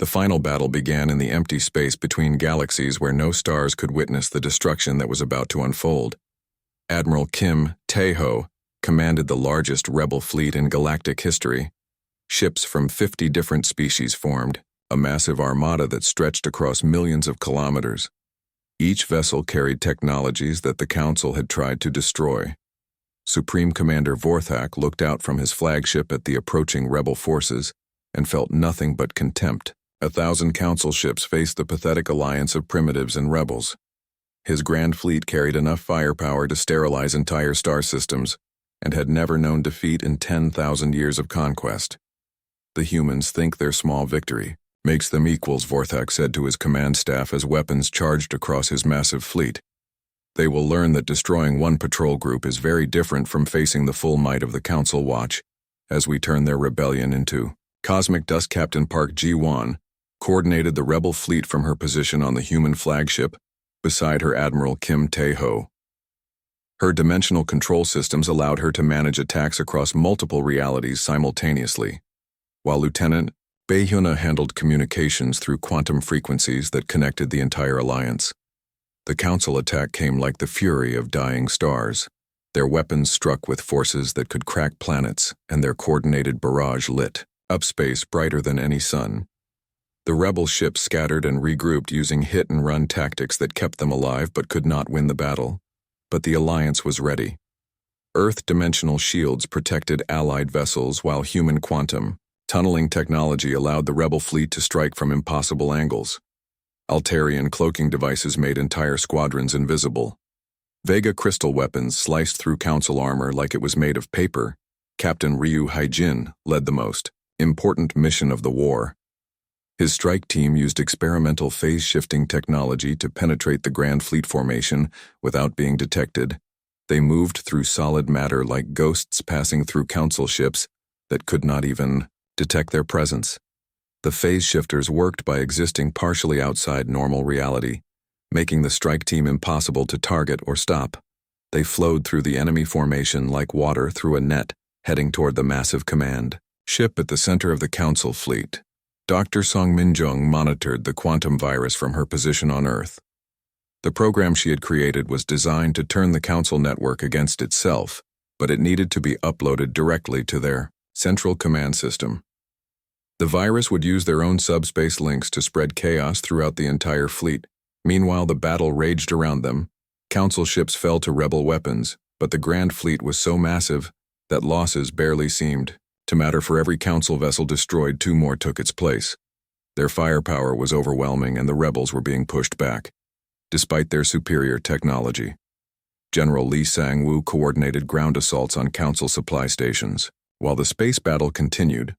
The final battle began in the empty space between galaxies where no stars could witness the destruction that was about to unfold. Admiral Kim Tae-ho commanded the largest rebel fleet in galactic history. Ships from 50 different species formed, a massive armada that stretched across millions of kilometers. Each vessel carried technologies that the Council had tried to destroy. Supreme Commander Vorthak looked out from his flagship at the approaching rebel forces and felt nothing but contempt. 1,000 Council ships faced the pathetic alliance of primitives and rebels. His grand fleet carried enough firepower to sterilize entire star systems and had never known defeat in 10,000 years of conquest. The humans think their small victory makes them equals, Vorthak said to his command staff as weapons charged across his massive fleet. They will learn that destroying one patrol group is very different from facing the full might of the Council Watch as we turn their rebellion into cosmic dust. Captain Park Ji-won coordinated the rebel fleet from her position on the human flagship beside her Admiral Kim Tae-ho. Her dimensional control systems allowed her to manage attacks across multiple realities simultaneously, while Lieutenant Bae-hyuna handled communications through quantum frequencies that connected the entire alliance. The Council attack came like the fury of dying stars. Their weapons struck with forces that could crack planets, and their coordinated barrage lit up space brighter than any sun. The rebel ships scattered and regrouped using hit-and-run tactics that kept them alive but could not win the battle. But the alliance was ready. Earth-dimensional shields protected allied vessels while human quantum tunneling technology allowed the rebel fleet to strike from impossible angles. Altarian cloaking devices made entire squadrons invisible. Vega crystal weapons sliced through Council armor like it was made of paper. Captain Ryu Haijin led the most important mission of the war. His strike team used experimental phase-shifting technology to penetrate the Grand Fleet formation without being detected. They moved through solid matter like ghosts passing through Council ships that could not even detect their presence. The phase shifters worked by existing partially outside normal reality, making the strike team impossible to target or stop. They flowed through the enemy formation like water through a net, heading toward the massive command ship at the center of the Council fleet. Dr. Song Min-jung monitored the quantum virus from her position on Earth. The program she had created was designed to turn the Council network against itself, but it needed to be uploaded directly to their central command system. The virus would use their own subspace links to spread chaos throughout the entire fleet. Meanwhile, the battle raged around them. Council ships fell to rebel weapons, but the Grand Fleet was so massive that losses barely seemed to matter. For every Council vessel destroyed, 2 more took its place. Their firepower was overwhelming and the rebels were being pushed back, despite their superior technology. General Lee Sang-woo coordinated ground assaults on Council supply stations. While the space battle continued,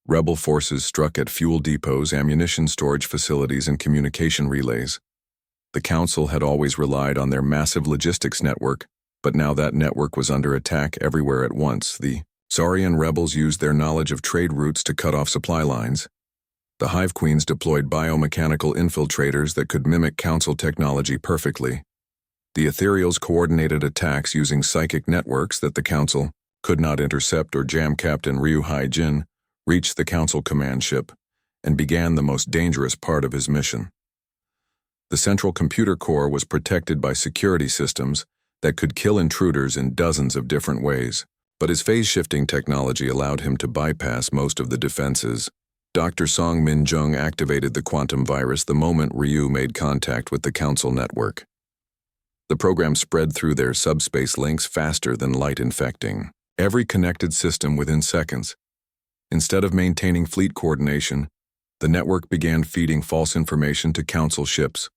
rebel forces struck at fuel depots, ammunition storage facilities, and communication relays. The Council had always relied on their massive logistics network, but now that network was under attack everywhere at once. The Saurian rebels used their knowledge of trade routes to cut off supply lines. The Hive Queens deployed biomechanical infiltrators that could mimic Council technology perfectly. The Ethereals coordinated attacks using psychic networks that the Council could not intercept or jam. Captain Ryu Haijin reached the Council command ship and began the most dangerous part of his mission. The central computer core was protected by security systems that could kill intruders in dozens of different ways, but his phase-shifting technology allowed him to bypass most of the defenses. Dr. Song Min-jung activated the quantum virus the moment Ryu made contact with the Council network. The program spread through their subspace links faster than light, infecting every connected system within seconds. Instead of maintaining fleet coordination, the network began feeding false information to Council ships.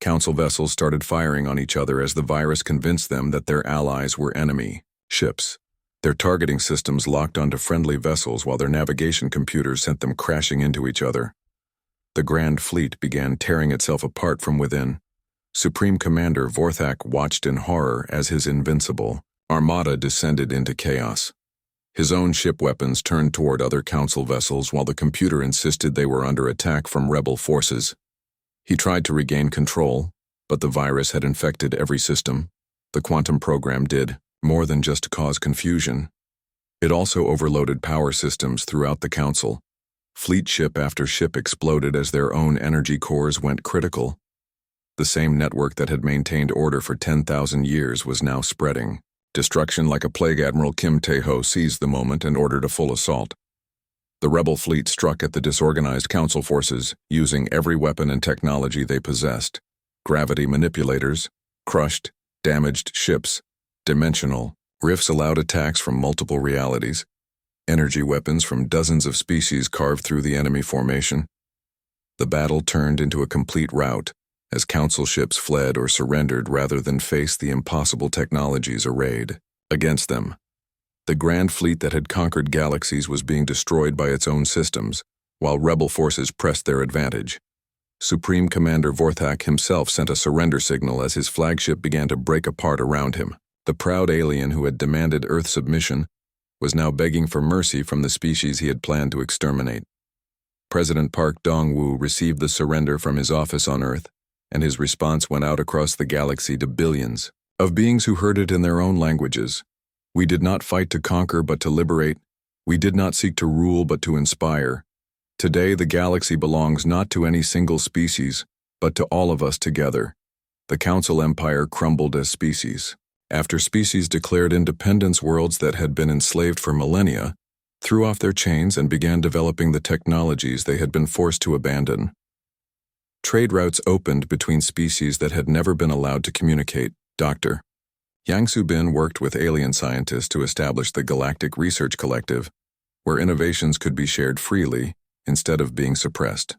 Council vessels started firing on each other as the virus convinced them that their allies were enemy ships. Their targeting systems locked onto friendly vessels while their navigation computers sent them crashing into each other. The Grand Fleet began tearing itself apart from within. Supreme Commander Vorthak watched in horror as his invincible armada descended into chaos. His own ship weapons turned toward other Council vessels while the computer insisted they were under attack from rebel forces. He tried to regain control, but the virus had infected every system. The quantum program did more than just cause confusion. It also overloaded power systems throughout the Council. Fleet ship after ship exploded as their own energy cores went critical. The same network that had maintained order for 10,000 years was now spreading. Destruction like a plague. Admiral Kim Tae-ho seized the moment and ordered a full assault. The rebel fleet struck at the disorganized council forces, using every weapon and technology they possessed. Gravity manipulators, crushed, damaged ships, dimensional rifts allowed attacks from multiple realities. Energy weapons from dozens of species carved through the enemy formation. The battle turned into a complete rout, as council ships fled or surrendered rather than face the impossible technologies arrayed against them. The grand fleet that had conquered galaxies was being destroyed by its own systems, while rebel forces pressed their advantage. Supreme Commander Vorthak himself sent a surrender signal as his flagship began to break apart around him. The proud alien who had demanded Earth submission was now begging for mercy from the species he had planned to exterminate. President Park Dong-woo received the surrender from his office on Earth, and his response went out across the galaxy to billions of beings who heard it in their own languages. We did not fight to conquer but to liberate. We did not seek to rule but to inspire. Today the galaxy belongs not to any single species, but to all of us together. The Council Empire crumbled as species. After species declared independence, worlds that had been enslaved for millennia threw off their chains and began developing the technologies they had been forced to abandon. Trade routes opened between species that had never been allowed to communicate. Dr. Yang Soo-bin worked with alien scientists to establish the Galactic Research Collective, where innovations could be shared freely instead of being suppressed.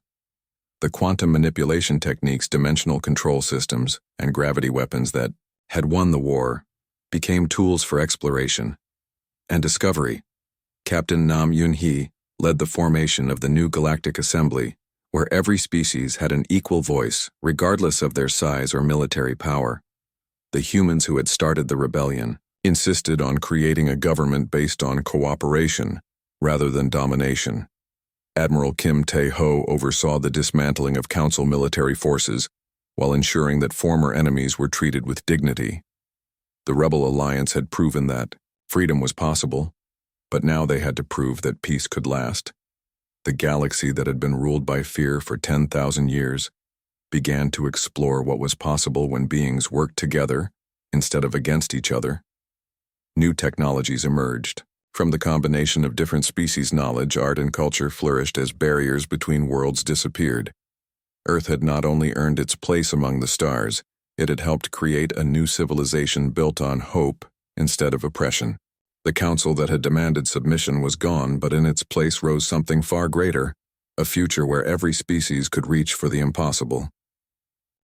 The quantum manipulation techniques, dimensional control systems, and gravity weapons that had won the war became tools for exploration and discovery. Captain Nam Yun-hee led the formation of the new Galactic Assembly, where every species had an equal voice, regardless of their size or military power. The humans who had started the rebellion insisted on creating a government based on cooperation rather than domination. Admiral Kim Tae-ho oversaw the dismantling of Council military forces while ensuring that former enemies were treated with dignity. The Rebel Alliance had proven that freedom was possible, but now they had to prove that peace could last. The galaxy that had been ruled by fear for 10,000 years began to explore what was possible when beings worked together instead of against each other. New technologies emerged. From the combination of different species, knowledge, art, and culture flourished as barriers between worlds disappeared. Earth had not only earned its place among the stars, it had helped create a new civilization built on hope instead of oppression. The council that had demanded submission was gone, but in its place rose something far greater, a future where every species could reach for the impossible.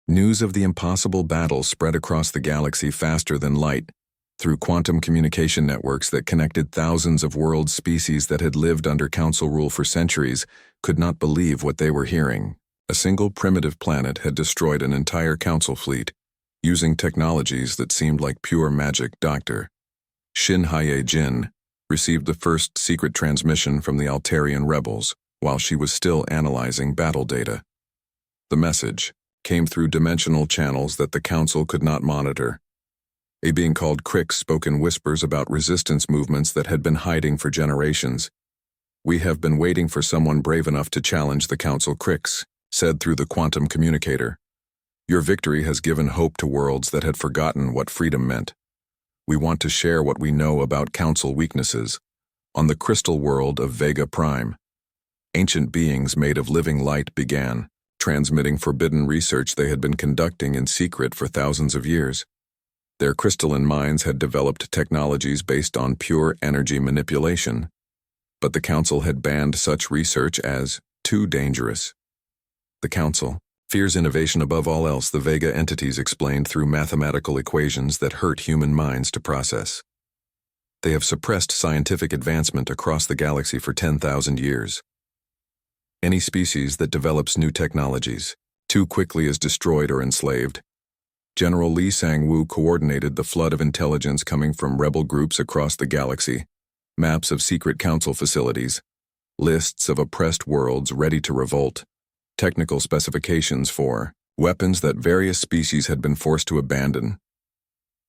News of the impossible battle spread across the galaxy faster than light, through quantum communication networks that connected thousands of world. Species that had lived under council rule for centuries could not believe what they were hearing. A single primitive planet had destroyed an entire council fleet, using technologies that seemed like pure magic. Dr. Shin Hye-jin received the first secret transmission from the Altarian rebels while she was still analyzing battle data. The message came through dimensional channels that the council could not monitor. A being called Crix spoke in whispers about resistance movements that had been hiding for generations. "We have been waiting for someone brave enough to challenge the council," Crix said through the quantum communicator. "Your victory has given hope to worlds that had forgotten what freedom meant. We want to share what we know about council weaknesses. On the crystal world of Vega Prime, ancient beings made of living light began transmitting forbidden research they had been conducting in secret for thousands of years. Their crystalline minds had developed technologies based on pure energy manipulation, but the council had banned such research as too dangerous. The council fears innovation above all else, the Vega entities explained through mathematical equations that hurt human minds to process. They have suppressed scientific advancement across the galaxy for 10,000 years. Any species that develops new technologies too quickly is destroyed or enslaved. General Lee Sang-woo coordinated the flood of intelligence coming from rebel groups across the galaxy, maps of secret council facilities, lists of oppressed worlds ready to revolt, technical specifications for weapons that various species had been forced to abandon,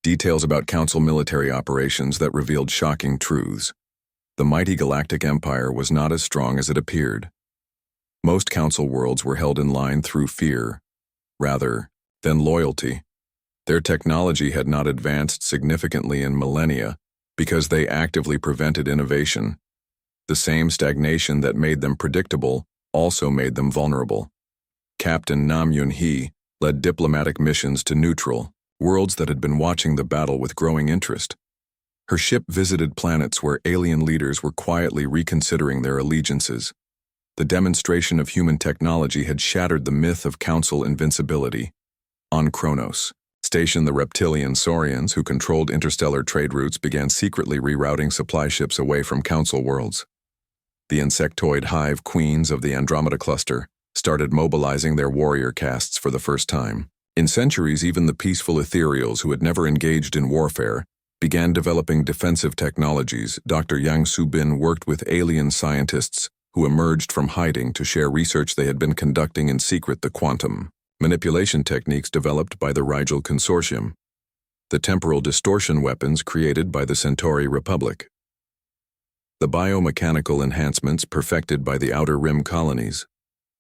details about council military operations that revealed shocking truths. The mighty galactic empire was not as strong as it appeared. Most council worlds were held in line through fear, rather than loyalty. Their technology had not advanced significantly in millennia because they actively prevented innovation. The same stagnation that made them predictable also made them vulnerable. Captain Nam Yun-hee led diplomatic missions to neutral worlds that had been watching the battle with growing interest. Her ship visited planets where alien leaders were quietly reconsidering their allegiances. The demonstration of human technology had shattered the myth of council invincibility. On Kronos station, the reptilian Saurians who controlled interstellar trade routes began secretly rerouting supply ships away from council worlds. The insectoid hive queens of the Andromeda cluster started mobilizing their warrior castes for the first time. In centuries, even the peaceful ethereals who had never engaged in warfare began developing defensive technologies. Dr. Yang Su-bin worked with alien scientists who emerged from hiding to share research they had been conducting in secret. The quantum manipulation techniques developed by the Rigel Consortium, the temporal distortion weapons created by the Centauri Republic, the biomechanical enhancements perfected by the Outer Rim colonies.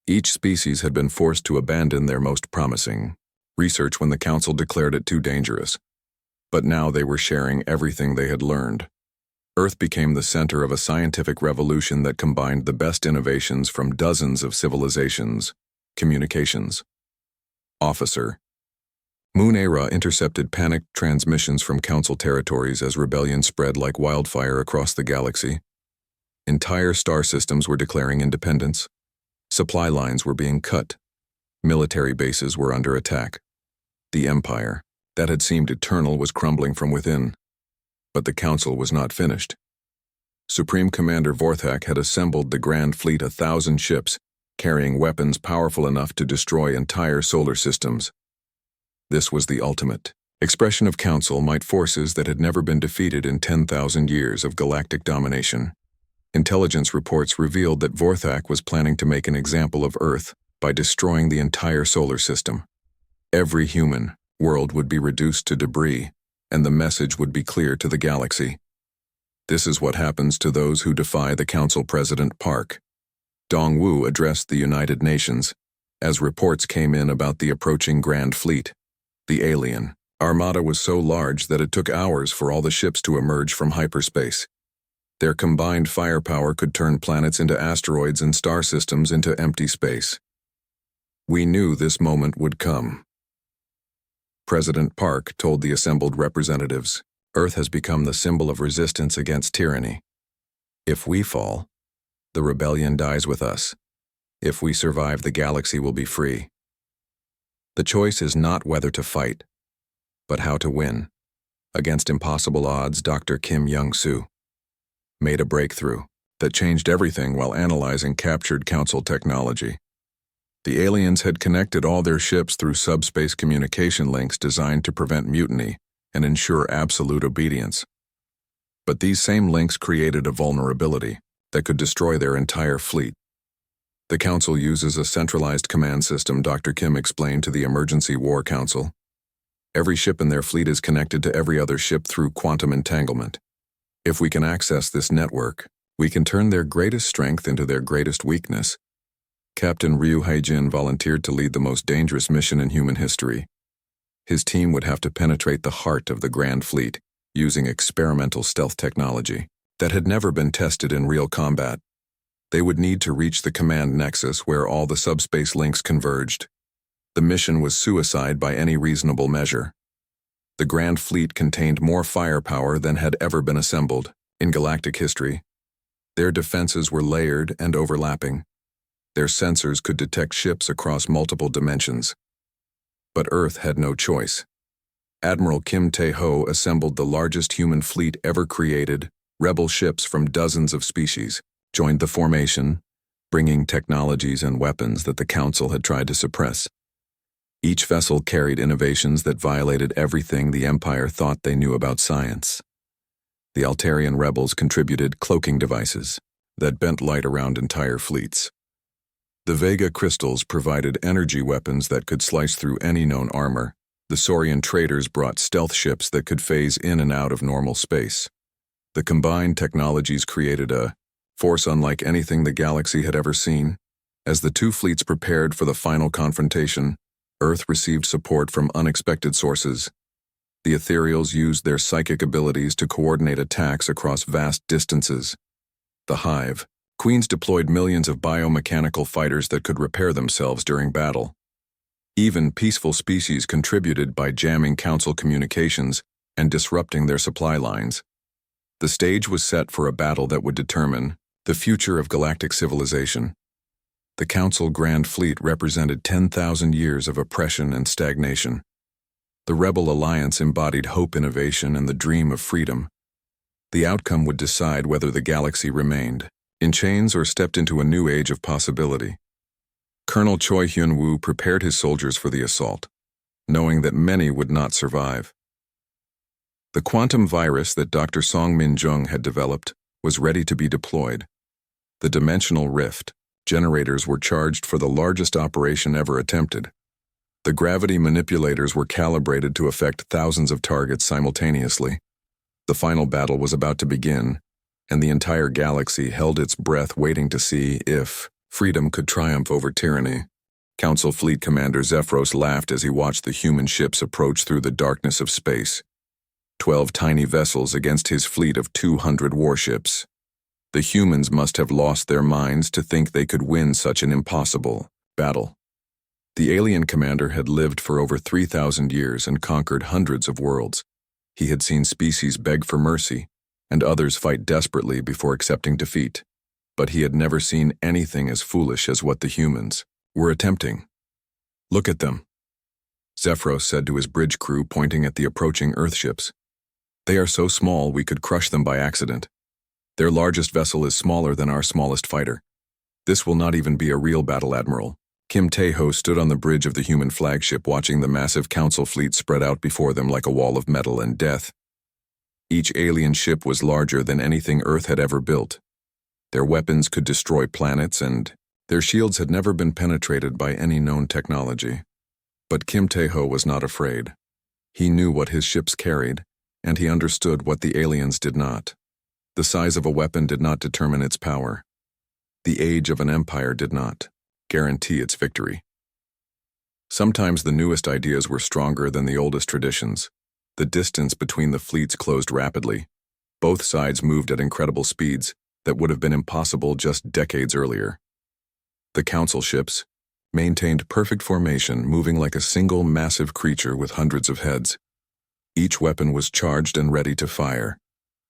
Each species had been forced to abandon their most promising research when the Council declared it too dangerous. But now they were sharing everything they had learned. Earth became the center of a scientific revolution that combined the best innovations from dozens of civilizations. Communications. Officer. Moon-Era intercepted panicked transmissions from Council territories as rebellion spread like wildfire across the galaxy. Entire star systems were declaring independence. Supply lines were being cut. Military bases were under attack. The Empire, that had seemed eternal, was crumbling from within. But the Council was not finished. Supreme Commander Vorthak had assembled the Grand Fleet, 1,000 ships, carrying weapons powerful enough to destroy entire solar systems. This was the ultimate expression of Council might, forces that had never been defeated in 10,000 years of galactic domination. Intelligence reports revealed that Vorthak was planning to make an example of Earth by destroying the entire solar system. Every human world would be reduced to debris, and the message would be clear to the galaxy. This is what happens to those who defy the Council. President Park Dong-Wu addressed the United Nations as reports came in about the approaching Grand Fleet. The alien armada was so large that it took hours for all the ships to emerge from hyperspace. Their combined firepower could turn planets into asteroids and star systems into empty space. We knew this moment would come. President Park told the assembled representatives, Earth has become the symbol of resistance against tyranny. If we fall, the rebellion dies with us. If we survive, the galaxy will be free. The choice is not whether to fight, but how to win. Against impossible odds, Dr. Kim Young-soo made a breakthrough that changed everything while analyzing captured Council technology. The aliens had connected all their ships through subspace communication links designed to prevent mutiny and ensure absolute obedience. But these same links created a vulnerability that could destroy their entire fleet. The Council uses a centralized command system, Dr. Kim explained to the Emergency War Council. Every ship in their fleet is connected to every other ship through quantum entanglement. If we can access this network, we can turn their greatest strength into their greatest weakness. Captain Ryu Haijin volunteered to lead the most dangerous mission in human history. His team would have to penetrate the heart of the Grand Fleet using experimental stealth technology that had never been tested in real combat. They would need to reach the command nexus where all the subspace links converged. The mission was suicide by any reasonable measure. The Grand Fleet contained more firepower than had ever been assembled in galactic history. Their defenses were layered and overlapping. Their sensors could detect ships across multiple dimensions. But Earth had no choice. Admiral Kim Tae-ho assembled the largest human fleet ever created. Rebel ships from dozens of species joined the formation, bringing technologies and weapons that the Council had tried to suppress. Each vessel carried innovations that violated everything the Empire thought they knew about science. The Altarian rebels contributed cloaking devices that bent light around entire fleets. The Vega crystals provided energy weapons that could slice through any known armor. The Saurian traders brought stealth ships that could phase in and out of normal space. The combined technologies created a force unlike anything the galaxy had ever seen, As the two fleets prepared for the final confrontation, Earth received support from unexpected sources. The ethereals used their psychic abilities to coordinate attacks across vast distances. The Hive, Queens deployed millions of biomechanical fighters that could repair themselves during battle. Even peaceful species contributed by jamming Council communications and disrupting their supply lines. The stage was set for a battle that would determine the future of galactic civilization. The Council Grand Fleet represented 10,000 years of oppression and stagnation. The Rebel Alliance embodied hope, innovation, and the dream of freedom. The outcome would decide whether the galaxy remained in chains or stepped into a new age of possibility. Colonel Choi Hyun-woo prepared his soldiers for the assault, knowing that many would not survive. The quantum virus that Dr. Song Min-jung had developed was ready to be deployed. The dimensional rift generators were charged for the largest operation ever attempted. The gravity manipulators were calibrated to affect thousands of targets simultaneously. The final battle was about to begin, and the entire galaxy held its breath waiting to see if freedom could triumph over tyranny. Council Fleet Commander Zephyros laughed as he watched the human ships approach through the darkness of space. 12 tiny vessels against his fleet of 200 warships. The humans must have lost their minds to think they could win such an impossible battle. The alien commander had lived for over 3,000 years and conquered hundreds of worlds. He had seen species beg for mercy, and others fight desperately before accepting defeat. But he had never seen anything as foolish as what the humans were attempting. "Look at them," Zephyros said to his bridge crew, pointing at the approaching Earthships. "They are so small we could crush them by accident. Their largest vessel is smaller than our smallest fighter. This will not even be a real battle, Admiral." Kim Tae-ho stood on the bridge of the human flagship, watching the massive Council fleet spread out before them like a wall of metal and death. Each alien ship was larger than anything Earth had ever built. Their weapons could destroy planets, and their shields had never been penetrated by any known technology. But Kim Tae-ho was not afraid. He knew what his ships carried, and he understood what the aliens did not. The size of a weapon did not determine its power. The age of an empire did not guarantee its victory. Sometimes the newest ideas were stronger than the oldest traditions. The distance between the fleets closed rapidly. Both sides moved at incredible speeds that would have been impossible just decades earlier. The Council ships maintained perfect formation, moving like a single massive creature with hundreds of heads. Each weapon was charged and ready to fire.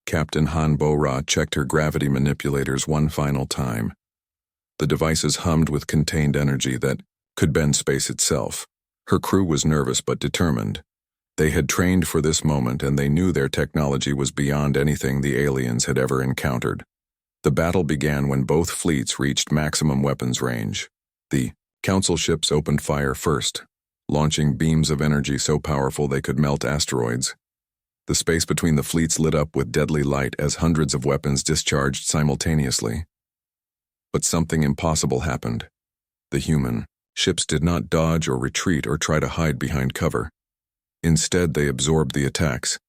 Captain Han Bo-ra checked her gravity manipulators one final time. The devices hummed with contained energy that could bend space itself. Her crew was nervous but determined. They had trained for this moment, and they knew their technology was beyond anything the aliens had ever encountered. The battle began when both fleets reached maximum weapons range. The Council ships opened fire first, launching beams of energy so powerful they could melt asteroids. The space between the fleets lit up with deadly light as hundreds of weapons discharged simultaneously. But something impossible happened. The human ships did not dodge or retreat or try to hide behind cover. Instead, they absorbed the attacks.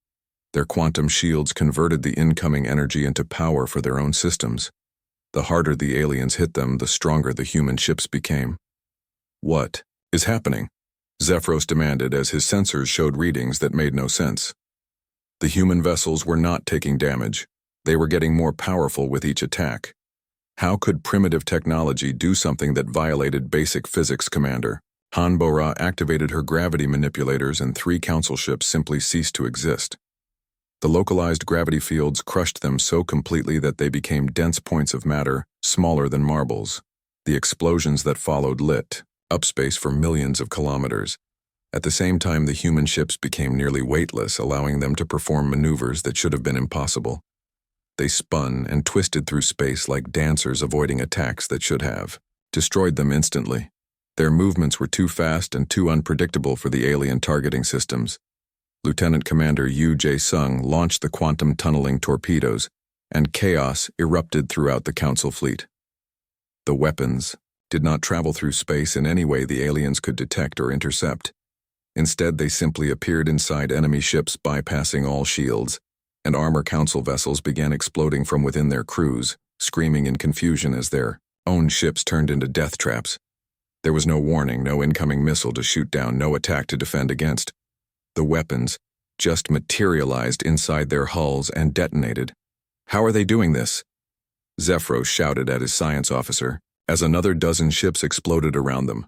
Their quantum shields converted the incoming energy into power for their own systems. The harder the aliens hit them, the stronger the human ships became. "What is happening?" Zephyros demanded as his sensors showed readings that made no sense. The human vessels were not taking damage. They were getting more powerful with each attack. How could primitive technology do something that violated basic physics, Commander? Han Bo-ra activated her gravity manipulators and 3 Council ships simply ceased to exist. The localized gravity fields crushed them so completely that they became dense points of matter, smaller than marbles. The explosions that followed lit up space for millions of kilometers. At the same time, the human ships became nearly weightless, allowing them to perform maneuvers that should have been impossible. They spun and twisted through space like dancers, avoiding attacks that should have destroyed them instantly. Their movements were too fast and too unpredictable for the alien targeting systems. Lieutenant Commander Yu Jae-sung launched the quantum tunneling torpedoes, and chaos erupted throughout the Council fleet. The weapons did not travel through space in any way the aliens could detect or intercept. Instead, they simply appeared inside enemy ships, bypassing all shields, and armor Council vessels began exploding from within their crews, screaming in confusion as their own ships turned into death traps. There was no warning, no incoming missile to shoot down, no attack to defend against. The weapons just materialized inside their hulls and detonated. How are they doing this? Zephyros shouted at his science officer as another dozen ships exploded around them.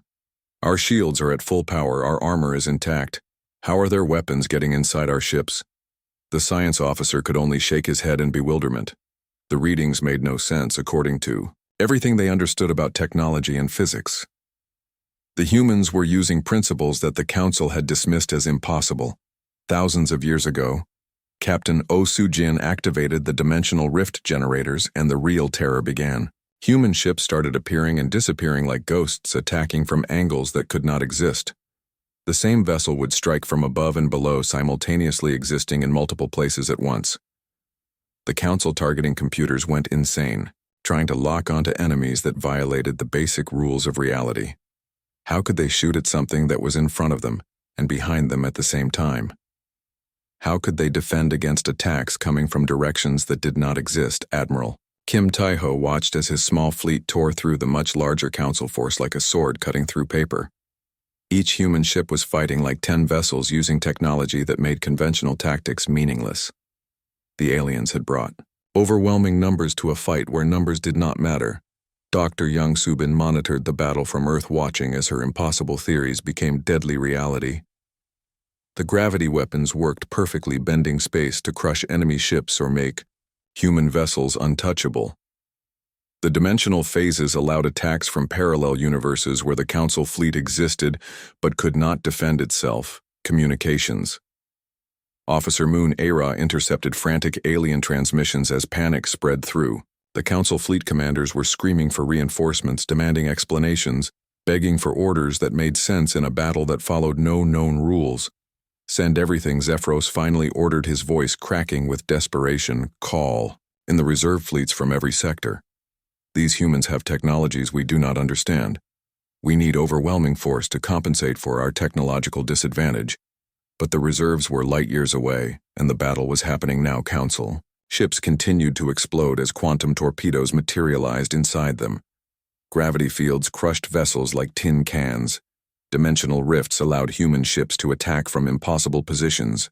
Our shields are at full power, our armor is intact. How are their weapons getting inside our ships? The science officer could only shake his head in bewilderment. The readings made no sense according to everything they understood about technology and physics. The humans were using principles that the Council had dismissed as impossible. Thousands of years ago, Captain Osujin activated the dimensional rift generators and the real terror began. Human ships started appearing and disappearing like ghosts, attacking from angles that could not exist. The same vessel would strike from above and below, simultaneously existing in multiple places at once. The Council targeting computers went insane, trying to lock onto enemies that violated the basic rules of reality. How could they shoot at something that was in front of them and behind them at the same time? How could they defend against attacks coming from directions that did not exist? Admiral Kim Tae-ho watched as his small fleet tore through the much larger Council force like a sword cutting through paper. Each human ship was fighting like 10 vessels using technology that made conventional tactics meaningless. The aliens had brought overwhelming numbers to a fight where numbers did not matter. Dr. Young Subin monitored the battle from Earth, watching as her impossible theories became deadly reality. The gravity weapons worked perfectly, bending space to crush enemy ships or make human vessels untouchable. The dimensional phases allowed attacks from parallel universes where the Council fleet existed but could not defend itself. Communications. Officer Moon Era intercepted frantic alien transmissions as panic spread through. The Council fleet commanders were screaming for reinforcements, demanding explanations, begging for orders that made sense in a battle that followed no known rules. Send everything, Zephyros finally ordered, his voice cracking with desperation. Call in the reserve fleets from every sector. These humans have technologies we do not understand. We need overwhelming force to compensate for our technological disadvantage. But the reserves were light years away, and the battle was happening now. Council ships continued to explode as quantum torpedoes materialized inside them. Gravity fields crushed vessels like tin cans. Dimensional rifts allowed human ships to attack from impossible positions.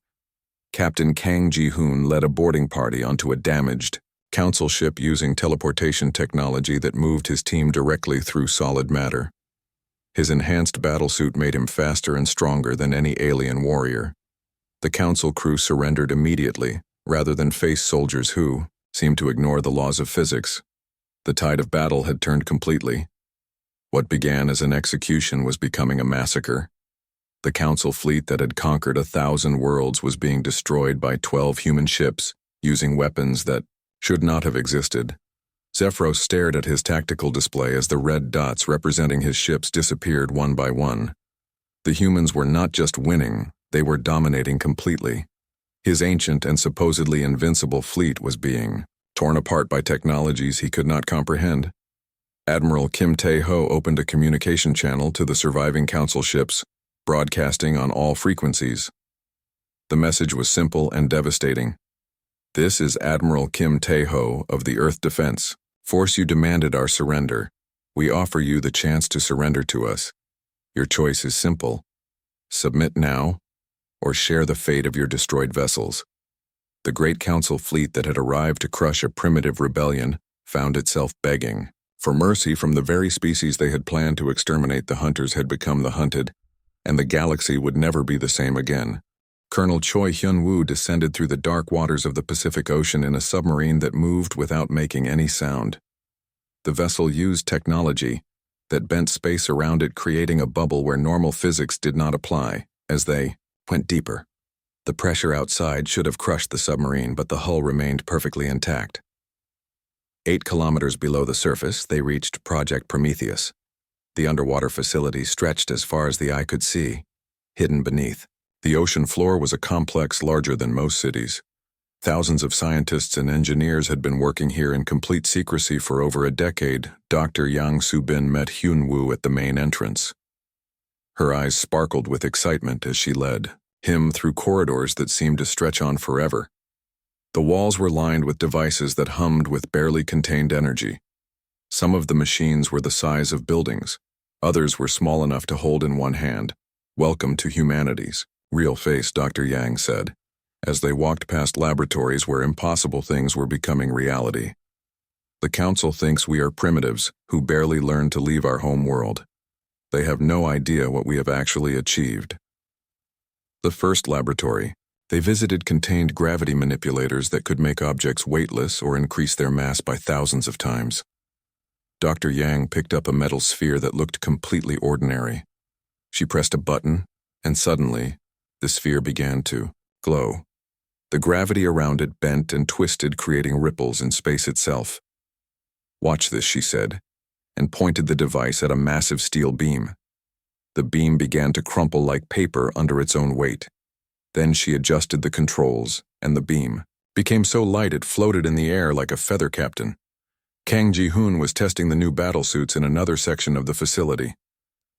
Captain Kang Ji-hoon led a boarding party onto a damaged Council ship using teleportation technology that moved his team directly through solid matter. His enhanced battlesuit made him faster and stronger than any alien warrior. The Council crew surrendered immediately, rather than face soldiers who seemed to ignore the laws of physics. The tide of battle had turned completely. What began as an execution was becoming a massacre. The Council fleet that had conquered 1,000 worlds was being destroyed by 12 human ships, using weapons that should not have existed. Zephyros stared at his tactical display as the red dots representing his ships disappeared one by one. The humans were not just winning, they were dominating completely. His ancient and supposedly invincible fleet was being torn apart by technologies he could not comprehend. Admiral Kim Tae-ho opened a communication channel to the surviving Council ships, broadcasting on all frequencies. The message was simple and devastating. This is Admiral Kim Tae-ho of the Earth Defense Force. You demanded our surrender. We offer you the chance to surrender to us. Your choice is simple. Submit now, or share the fate of your destroyed vessels. The great Council fleet that had arrived to crush a primitive rebellion found itself begging for mercy from the very species they had planned to exterminate. The hunters had become the hunted, and the galaxy would never be the same again. Colonel Choi Hyun-woo descended through the dark waters of the Pacific Ocean in a submarine that moved without making any sound. The vessel used technology that bent space around it, creating a bubble where normal physics did not apply. As they went deeper, the pressure outside should have crushed the submarine, but the hull remained perfectly intact. 8 kilometers below the surface, they reached Project Prometheus. The underwater facility stretched as far as the eye could see, hidden beneath. The ocean floor was a complex larger than most cities. Thousands of scientists and engineers had been working here in complete secrecy for over a decade. Dr. Yang Subin met Hyun-woo at the main entrance. Her eyes sparkled with excitement as she led him through corridors that seemed to stretch on forever. The walls were lined with devices that hummed with barely contained energy. Some of the machines were the size of buildings. Others were small enough to hold in one hand. "Welcome to humanity's real face," Dr. Yang said, as they walked past laboratories where impossible things were becoming reality. "The Council thinks we are primitives who barely learned to leave our home world. They have no idea what we have actually achieved." The first laboratory they visited contained gravity manipulators that could make objects weightless or increase their mass by thousands of times. Dr. Yang picked up a metal sphere that looked completely ordinary. She pressed a button, and suddenly, the sphere began to glow. The gravity around it bent and twisted, creating ripples in space itself. "Watch this," she said, and pointed the device at a massive steel beam. The beam began to crumple like paper under its own weight. Then she adjusted the controls, and the beam became so light it floated in the air like a feather captain. Kang Ji-hoon was testing the new battlesuits in another section of the facility.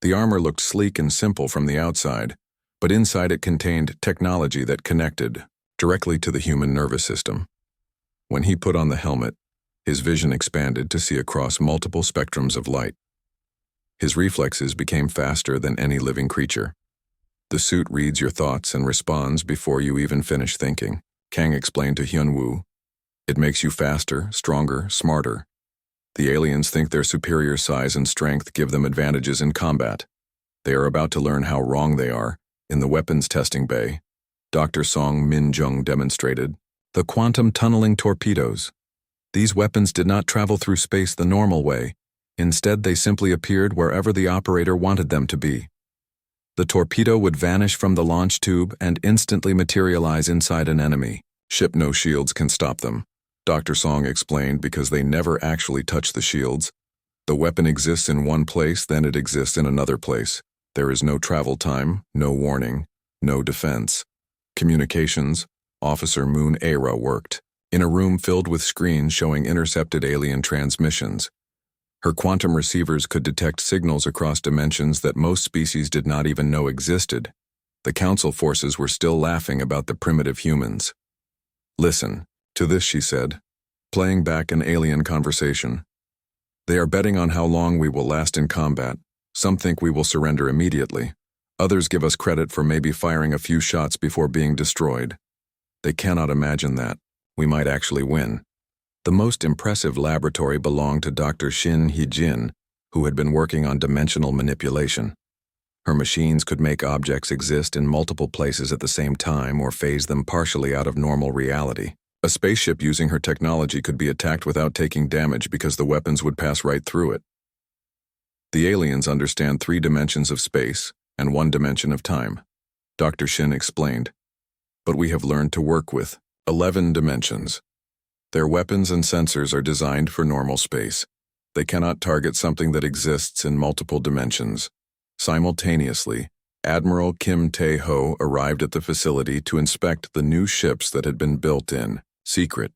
The armor looked sleek and simple from the outside, but inside it contained technology that connected directly to the human nervous system. When he put on the helmet, his vision expanded to see across multiple spectrums of light. His reflexes became faster than any living creature. "The suit reads your thoughts and responds before you even finish thinking," Kang explained to Hyun-woo. "It makes you faster, stronger, smarter. The aliens think their superior size and strength give them advantages in combat. They are about to learn how wrong they are." In the weapons testing bay, Dr. Song Min-jung demonstrated the quantum tunneling torpedoes. These weapons did not travel through space the normal way. Instead, they simply appeared wherever the operator wanted them to be. The torpedo would vanish from the launch tube and instantly materialize inside an enemy. "Ship no shields can stop them," Dr. Song explained, because they never actually touch the shields. The weapon exists in one place, then it exists in another place. There is no travel time, no warning, no defense. Communications, Officer Moon Aira worked in a room filled with screens showing intercepted alien transmissions. Her quantum receivers could detect signals across dimensions that most species did not even know existed. The Council forces were still laughing about the primitive humans. "Listen to this," she said, playing back an alien conversation. "They are betting on how long we will last in combat. Some think we will surrender immediately. Others give us credit for maybe firing a few shots before being destroyed. They cannot imagine that we might actually win." The most impressive laboratory belonged to Dr. Shin Hee-jin, who had been working on dimensional manipulation. Her machines could make objects exist in multiple places at the same time or phase them partially out of normal reality. A spaceship using her technology could be attacked without taking damage because the weapons would pass right through it. "The aliens understand 3 dimensions of space and 1 dimension of time," Dr. Shin explained. "But we have learned to work with 11 dimensions. Their weapons and sensors are designed for normal space. They cannot target something that exists in multiple dimensions." Simultaneously, Admiral Kim Tae-ho arrived at the facility to inspect the new ships that had been built in secret.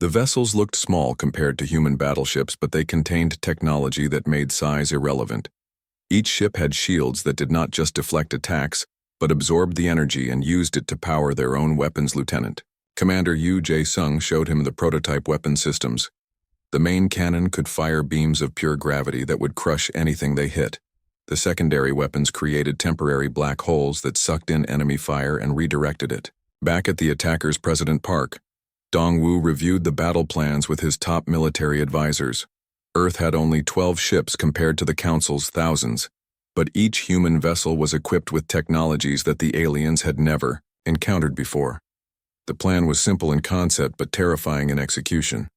The vessels looked small compared to human battleships, but they contained technology that made size irrelevant. Each ship had shields that did not just deflect attacks, but absorbed the energy and used it to power their own weapons. Lieutenant Commander Yu Jae-sung showed him the prototype weapon systems. The main cannon could fire beams of pure gravity that would crush anything they hit. The secondary weapons created temporary black holes that sucked in enemy fire and redirected it. Back at the attacker's President Park, Dong-woo reviewed the battle plans with his top military advisors. Earth had only 12 ships compared to the Council's thousands, but each human vessel was equipped with technologies that the aliens had never encountered before. The plan was simple in concept but terrifying in execution.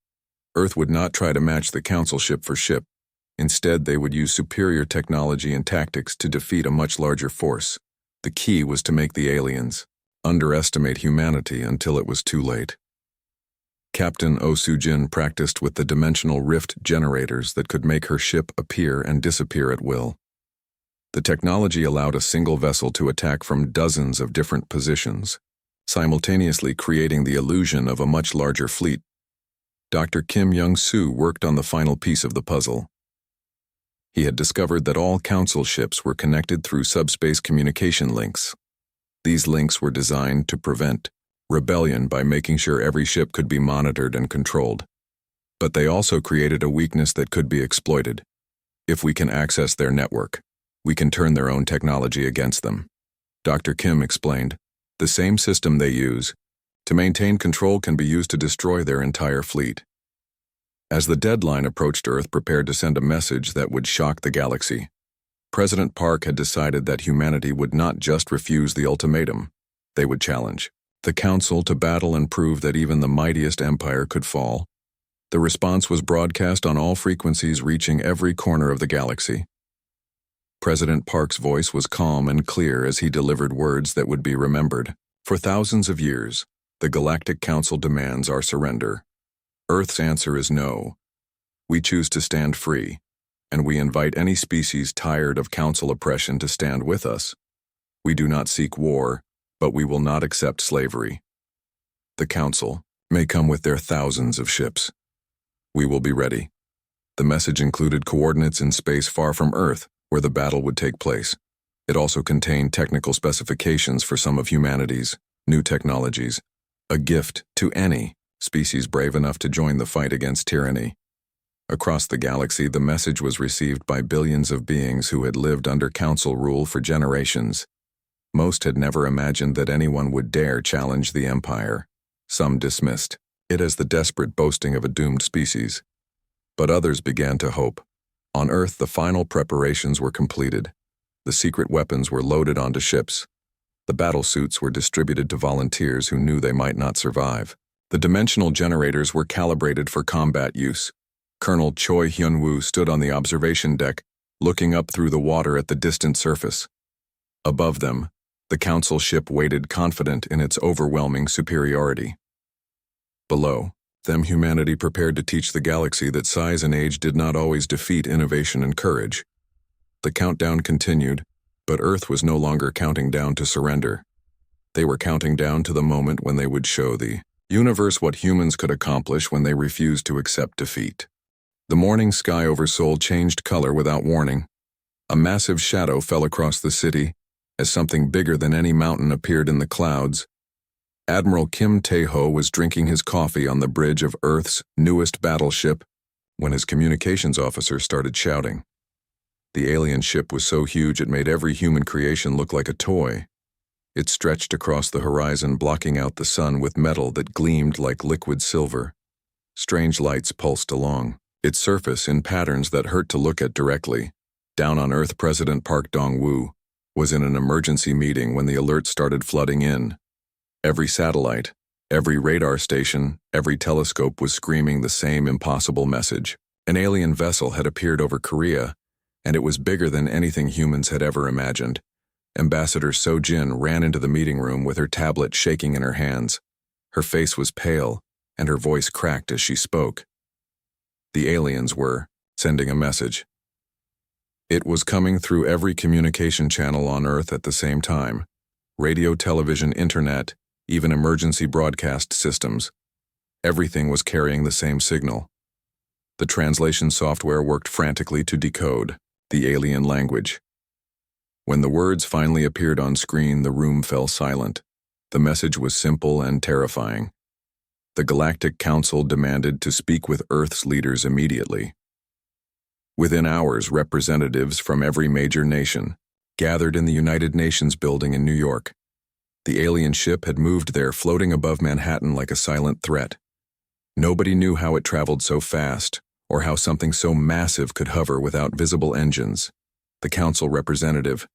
Earth would not try to match the Council ship for ship. Instead, they would use superior technology and tactics to defeat a much larger force. The key was to make the aliens underestimate humanity until it was too late. Captain Oh Soo-jin practiced with the dimensional rift generators that could make her ship appear and disappear at will. The technology allowed a single vessel to attack from dozens of different positions, simultaneously creating the illusion of a much larger fleet. Dr. Kim Young-soo worked on the final piece of the puzzle. He had discovered that all Council ships were connected through subspace communication links. These links were designed to prevent rebellion by making sure every ship could be monitored and controlled. But they also created a weakness that could be exploited. If we can access their network, we can turn their own technology against them. Dr. Kim explained, the same system they use to maintain control can be used to destroy their entire fleet. As the deadline approached, Earth prepared to send a message that would shock the galaxy. President Park had decided that humanity would not just refuse the ultimatum, they would challenge the Council to battle and prove that even the mightiest empire could fall. The response was broadcast on all frequencies, reaching every corner of the galaxy. President Park's voice was calm and clear as he delivered words that would be remembered. For thousands of years, the Galactic Council demands our surrender. Earth's answer is no. We choose to stand free, and we invite any species tired of Council oppression to stand with us. We do not seek war, but we will not accept slavery. The Council may come with their thousands of ships. We will be ready. The message included coordinates in space far from Earth, where the battle would take place. It also contained technical specifications for some of humanity's new technologies, a gift to any species brave enough to join the fight against tyranny. Across the galaxy, the message was received by billions of beings who had lived under Council rule for generations. Most had never imagined that anyone would dare challenge the Empire. Some dismissed it as the desperate boasting of a doomed species. But others began to hope. On Earth, the final preparations were completed. The secret weapons were loaded onto ships. The battle suits were distributed to volunteers who knew they might not survive. The dimensional generators were calibrated for combat use. Colonel Choi Hyun-woo stood on the observation deck, looking up through the water at the distant surface. Above them, the Council ship waited, confident in its overwhelming superiority. Below them, humanity prepared to teach the galaxy that size and age did not always defeat innovation and courage. The countdown continued, but Earth was no longer counting down to surrender. They were counting down to the moment when they would show the universe what humans could accomplish when they refused to accept defeat. The morning sky over Seoul changed color without warning. A massive shadow fell across the city as something bigger than any mountain appeared in the clouds. Admiral Kim Tae-ho was drinking his coffee on the bridge of Earth's newest battleship when his communications officer started shouting. The alien ship was so huge it made every human creation look like a toy. It stretched across the horizon, blocking out the sun with metal that gleamed like liquid silver. Strange lights pulsed along its surface in patterns that hurt to look at directly. Down on Earth, President Park Dong-woo was in an emergency meeting when the alerts started flooding in. Every satellite, every radar station, every telescope was screaming the same impossible message. An alien vessel had appeared over Korea, and it was bigger than anything humans had ever imagined. Ambassador So-jin ran into the meeting room with her tablet shaking in her hands. Her face was pale, and her voice cracked as she spoke. The aliens were sending a message. It was coming through every communication channel on Earth at the same time. Radio, television, internet, even emergency broadcast systems. Everything was carrying the same signal. The translation software worked frantically to decode the alien language. When the words finally appeared on screen, the room fell silent. The message was simple and terrifying. The Galactic Council demanded to speak with Earth's leaders immediately. Within hours, representatives from every major nation gathered in the United Nations building in New York. The alien ship had moved there, floating above Manhattan like a silent threat. Nobody knew how it traveled so fast, or how something so massive could hover without visible engines. The Council representative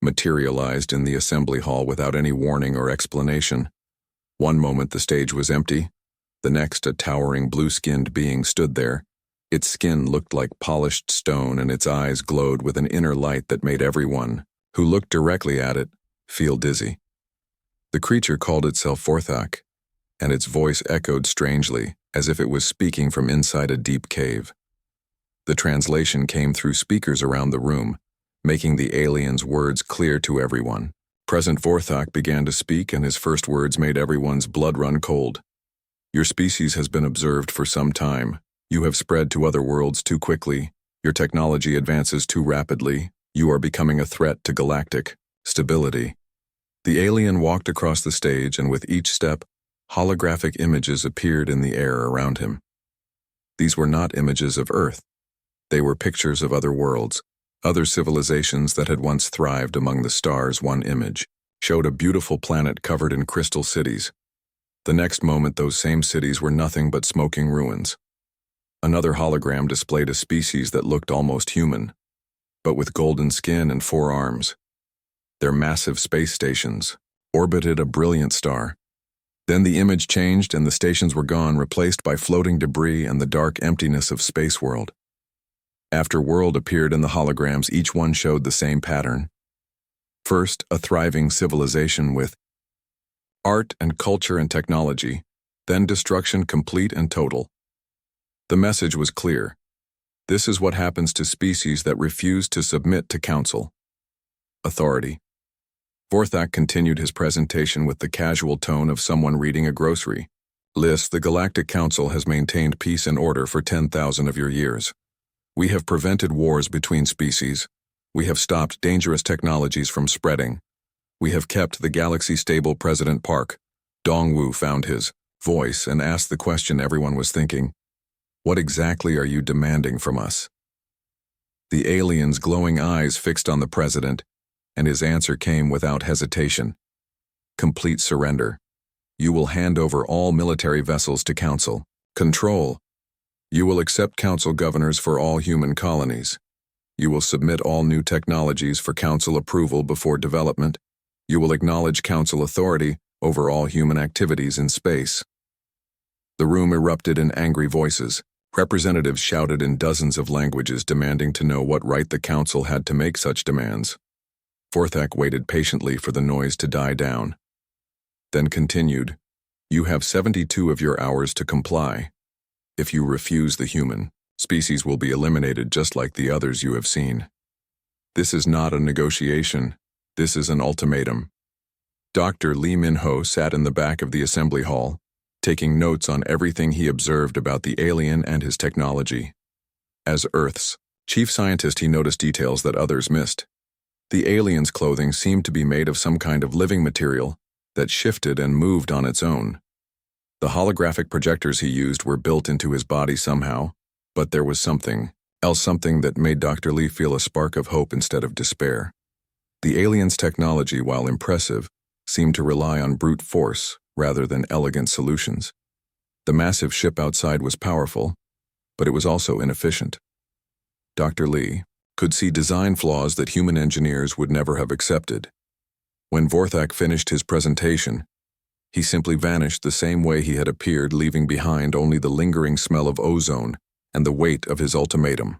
materialized in the assembly hall without any warning or explanation. One moment the stage was empty, the next a towering blue-skinned being stood there. Its skin looked like polished stone, and its eyes glowed with an inner light that made everyone who looked directly at it feel dizzy. The creature called itself Vorthak, and its voice echoed strangely, as if it was speaking from inside a deep cave. The translation came through speakers around the room, making the alien's words clear to everyone. President Vorthak began to speak, and his first words made everyone's blood run cold. Your species has been observed for some time. You have spread to other worlds too quickly. Your technology advances too rapidly. You are becoming a threat to galactic stability. The alien walked across the stage, and with each step, holographic images appeared in the air around him. These were not images of Earth. They were pictures of other worlds, other civilizations that had once thrived among the stars. One image showed a beautiful planet covered in crystal cities. The next moment, those same cities were nothing but smoking ruins. Another hologram displayed a species that looked almost human, but with golden skin and 4 arms. Their massive space stations orbited a brilliant star. Then the image changed and the stations were gone, replaced by floating debris and the dark emptiness of space world. After world appeared in the holograms, each one showed the same pattern. First, a thriving civilization with art and culture and technology, then destruction complete and total. The message was clear. This is what happens to species that refuse to submit to council authority. Vorthak continued his presentation with the casual tone of someone reading a grocery list. The Galactic Council has maintained peace and order for 10,000 of your years. We have prevented wars between species. We have stopped dangerous technologies from spreading. We have kept the galaxy stable. President Park Dongwu found his voice and asked the question everyone was thinking. What exactly are you demanding from us? The alien's glowing eyes fixed on the president, and his answer came without hesitation. Complete surrender. You will hand over all military vessels to council. Control. You will accept council governors for all human colonies. You will submit all new technologies for council approval before development. You will acknowledge council authority over all human activities in space. The room erupted in angry voices. Representatives shouted in dozens of languages, demanding to know what right the council had to make such demands. Vorthak waited patiently for the noise to die down, then continued, You have 72 of your hours to comply. If you refuse, the human species will be eliminated just like the others you have seen. This is not a negotiation. This is an ultimatum. Dr. Lee Min-ho sat in the back of the assembly hall, taking notes on everything he observed about the alien and his technology. As Earth's chief scientist, he noticed details that others missed. The alien's clothing seemed to be made of some kind of living material that shifted and moved on its own. The holographic projectors he used were built into his body somehow, but there was something else, something that made Dr. Lee feel a spark of hope instead of despair. The alien's technology, while impressive, seemed to rely on brute force rather than elegant solutions. The massive ship outside was powerful, but it was also inefficient. Dr. Lee could see design flaws that human engineers would never have accepted. When Vorthak finished his presentation, he simply vanished the same way he had appeared, leaving behind only the lingering smell of ozone and the weight of his ultimatum.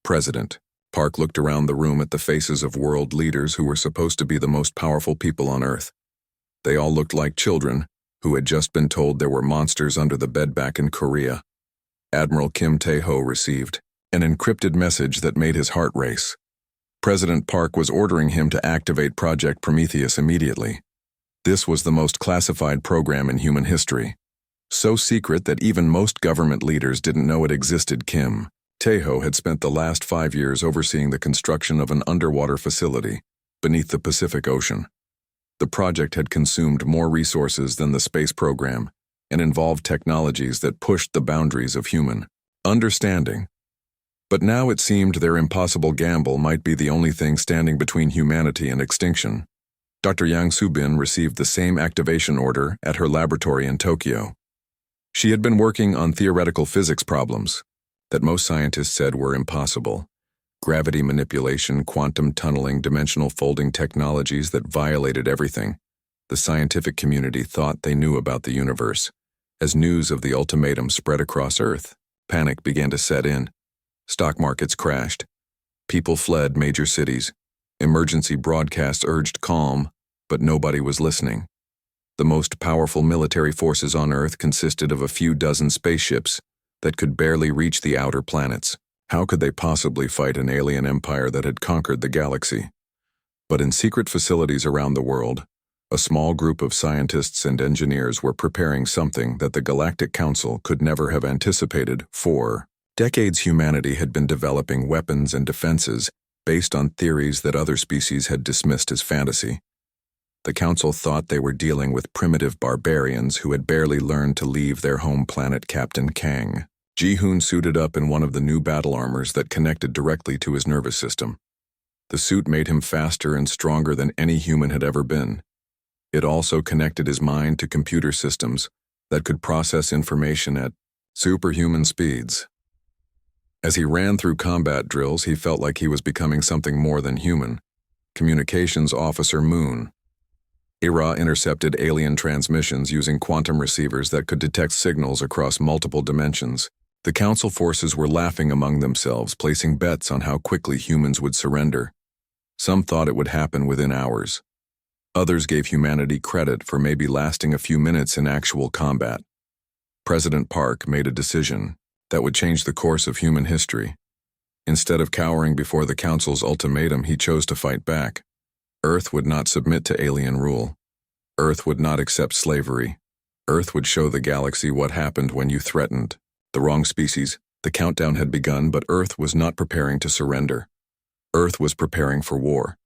President Park looked around the room at the faces of world leaders who were supposed to be the most powerful people on Earth. They all looked like children who had just been told there were monsters under the bed back in Korea. Admiral Kim Tae-ho received an encrypted message that made his heart race. President Park was ordering him to activate Project Prometheus immediately. This was the most classified program in human history. So secret that even most government leaders didn't know it existed. Kim Tae-ho had spent the last 5 years overseeing the construction of an underwater facility beneath the Pacific Ocean. The project had consumed more resources than the space program and involved technologies that pushed the boundaries of human understanding. But now it seemed their impossible gamble might be the only thing standing between humanity and extinction. Dr. Yang Subin received the same activation order at her laboratory in Tokyo. She had been working on theoretical physics problems that most scientists said were impossible. Gravity manipulation, quantum tunneling, dimensional folding technologies that violated everything the scientific community thought they knew about the universe. As news of the ultimatum spread across Earth, panic began to set in. Stock markets crashed. People fled major cities. Emergency broadcasts urged calm, but nobody was listening. The most powerful military forces on Earth consisted of a few dozen spaceships that could barely reach the outer planets. How could they possibly fight an alien empire that had conquered the galaxy? But in secret facilities around the world, a small group of scientists and engineers were preparing something that the Galactic Council could never have anticipated. For decades, humanity had been developing weapons and defenses based on theories that other species had dismissed as fantasy. The Council thought they were dealing with primitive barbarians who had barely learned to leave their home planet. Captain Kang Ji-hoon suited up in one of the new battle armors that connected directly to his nervous system. The suit made him faster and stronger than any human had ever been. It also connected his mind to computer systems that could process information at superhuman speeds. As he ran through combat drills, he felt like he was becoming something more than human. Communications Officer Moon. Ira intercepted alien transmissions using quantum receivers that could detect signals across multiple dimensions. The Council forces were laughing among themselves, placing bets on how quickly humans would surrender. Some thought it would happen within hours. Others gave humanity credit for maybe lasting a few minutes in actual combat. President Park made a decision that would change the course of human history. Instead of cowering before the Council's ultimatum, he chose to fight back. Earth would not submit to alien rule. Earth would not accept slavery. Earth would show the galaxy what happened when you threatened the wrong species. The countdown had begun, but Earth was not preparing to surrender. Earth was preparing for war.